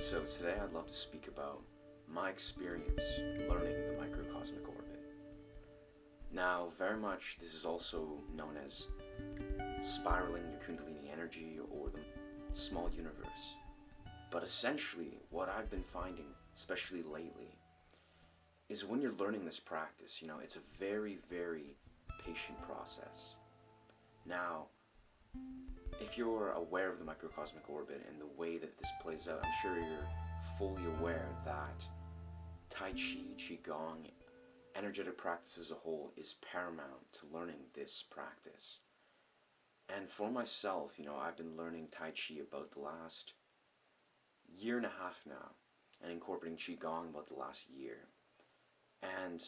So today I'd love to speak about my experience learning the microcosmic orbit. Now, very much this is also known as spiraling your Kundalini energy or the small universe. But essentially, what I've been finding, especially lately, is when you're learning this practice, it's a very, very patient process. Now, if you're aware of the microcosmic orbit and the way that this plays out, I'm sure you're fully aware that Tai Chi, Qigong, energetic practice as a whole is paramount to learning this practice. And for myself, I've been learning Tai Chi about the last year and a half now, and incorporating Qigong about the last year. And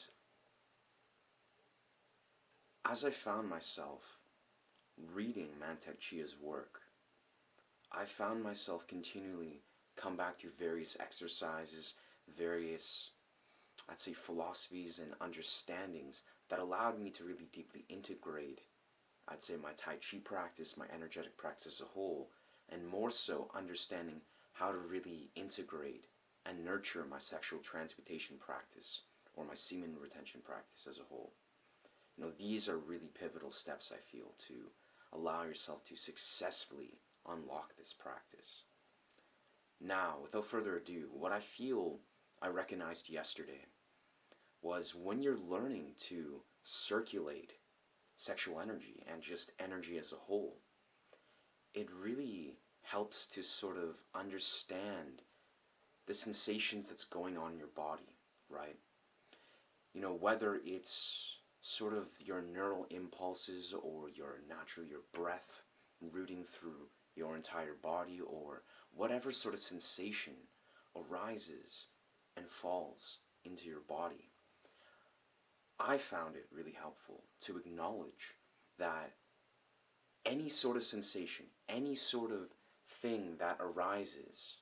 as I found myself reading Mantak Chia's work, I found myself continually come back to various exercises, various, I'd say, philosophies and understandings that allowed me to really deeply integrate, I'd say, my Tai Chi practice, my energetic practice as a whole, and more so understanding how to really integrate and nurture my sexual transmutation practice or my semen retention practice as a whole. These are really pivotal steps, I feel, to allow yourself to successfully unlock this practice. Now, without further ado, what I feel I recognized yesterday was when you're learning to circulate sexual energy and just energy as a whole, it really helps to sort of understand the sensations that's going on in your body, right? Whether it's sort of your neural impulses or your breath rooting through your entire body, or whatever sort of sensation arises and falls into your body. I found it really helpful to acknowledge that any sort of sensation, any sort of thing that arises,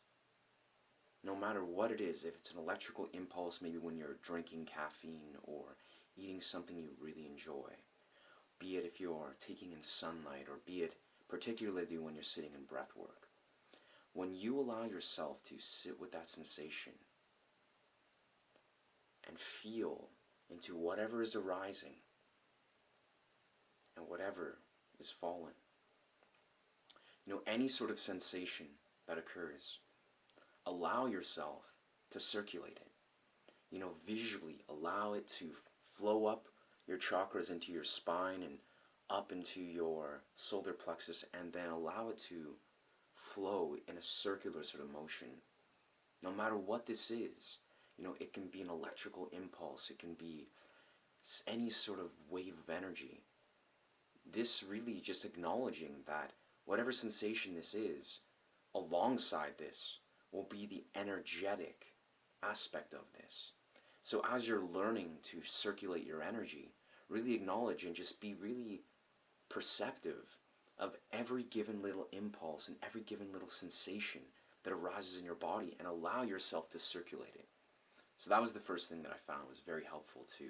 no matter what it is, if it's an electrical impulse, maybe when you're drinking caffeine or eating something you really enjoy, be it if you're taking in sunlight, or be it particularly when you're sitting in breath work, when you allow yourself to sit with that sensation and feel into whatever is arising and whatever is fallen, any sort of sensation that occurs, allow yourself to circulate it. Visually allow it to flow up your chakras into your spine and up into your solar plexus, and then allow it to flow in a circular sort of motion. No matter what this is, it can be an electrical impulse, it can be any sort of wave of energy. This really just acknowledging that whatever sensation this is, alongside this will be the energetic aspect of this. So as you're learning to circulate your energy, really acknowledge and just be really perceptive of every given little impulse and every given little sensation that arises in your body, and allow yourself to circulate it. So that was the first thing that I found was very helpful to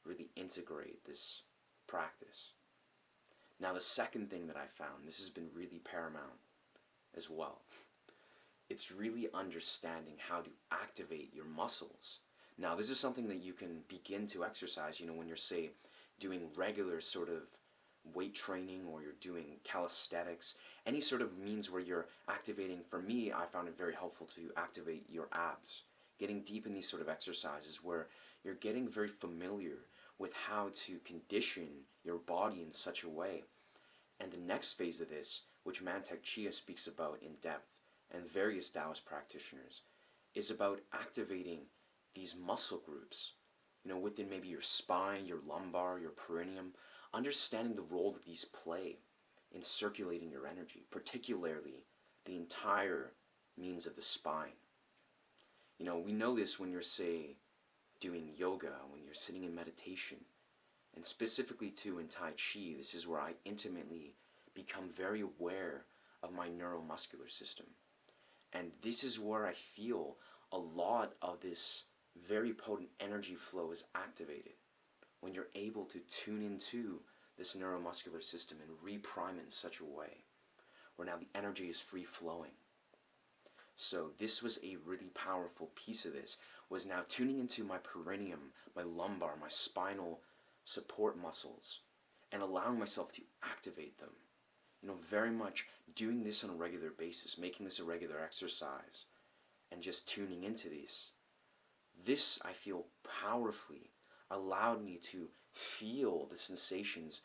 really integrate this practice. Now, the second thing that I found, this has been really paramount as well, it's really understanding how to activate your muscles. Now, this is something that you can begin to exercise, when you're, say, doing regular sort of weight training, or you're doing calisthenics, any sort of means where you're activating. For me, I found it very helpful to activate your abs, getting deep in these sort of exercises where you're getting very familiar with how to condition your body in such a way. And the next phase of this, which Mantak Chia speaks about in depth, and various Taoist practitioners, is about activating these muscle groups, within maybe your spine, your lumbar, your perineum, understanding the role that these play in circulating your energy, particularly the entire means of the spine. We know this when you're, say, doing yoga, when you're sitting in meditation, and specifically too in Tai Chi. This is where I intimately become very aware of my neuromuscular system. And this is where I feel a lot of this very potent energy flow is activated, when you're able to tune into this neuromuscular system and reprime it in such a way where now the energy is free flowing. So this was a really powerful piece of this, was now tuning into my perineum, my lumbar, my spinal support muscles, and allowing myself to activate them. Very much doing this on a regular basis, making this a regular exercise, and just tuning into these. This, I feel, powerfully allowed me to feel the sensations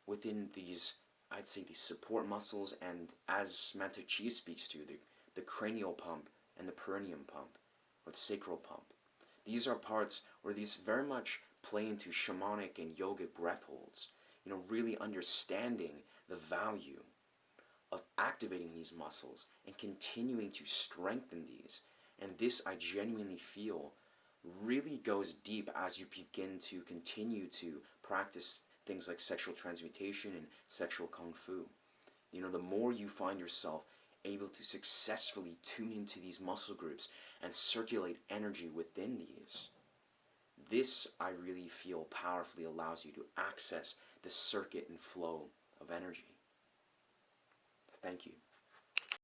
within these, I'd say, these support muscles, and as Manto Chi speaks to, the cranial pump and the perineum pump, or the sacral pump. These are parts where these very much play into shamanic and yogic breath holds, really understanding the value of activating these muscles and continuing to strengthen these. And this, I genuinely feel, really goes deep as you begin to continue to practice things like sexual transmutation and sexual kung fu. The more you find yourself able to successfully tune into these muscle groups and circulate energy within these, this, I really feel, powerfully allows you to access the circuit and flow of energy. Thank you.